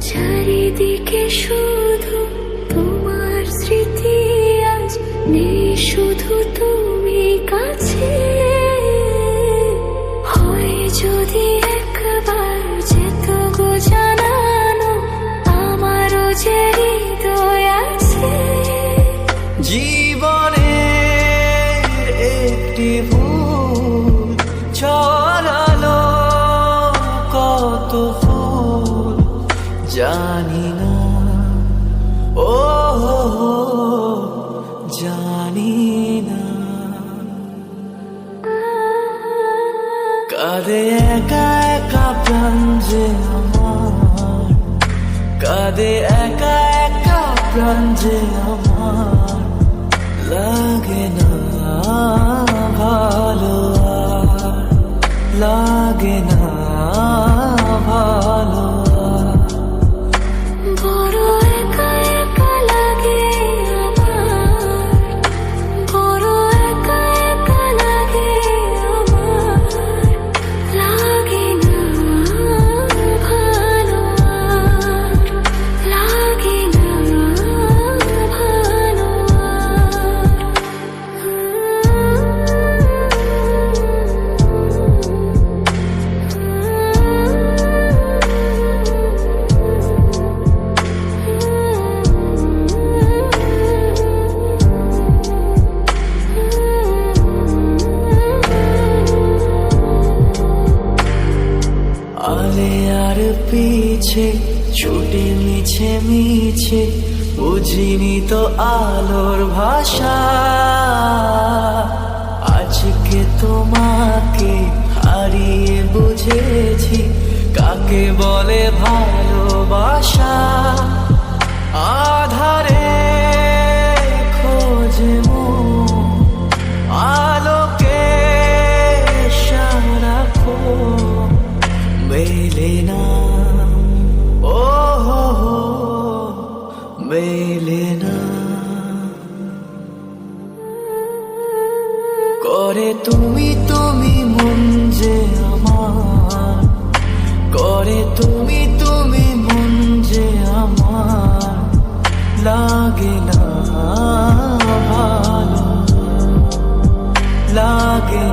চারিদিকে শুধু তোমার স্মৃতি, আজ নেই শুধু তুমি কাছে। হয় যদি একবার যেত গো জানানো, আমারও যে হৃদয় আছে। জীবনে একটি ভুল ছড়ালো কত ফুল জানি না, ও জানি না। কাঁদে একা একা প্রাণ যে আমার, কাঁদে একা একা প্রাণ যে আমার। লাগে না ভালো আর, লাগে না ভালো। বড় একা একা লাগে আমার, বড় একা একা লাগে আমার। লাগে না ভালো আর, লাগে না ভালো আলে আর পিছে ছুটে মিছে মিছে, বুঝিনি তো আলোর ভাষা। আজকে তোমাকে হারিয়ে বুঝেছি কাকে বলে ভালোবাসা। আধারে খোঁজে মন আলোকে সারাক্ষণ, মেলে না, ও মেলে না। করে তুমি তুমি মন যে আমার, করে তুমি তুমি মন যে আমার। লাগে না ভালো, লাগে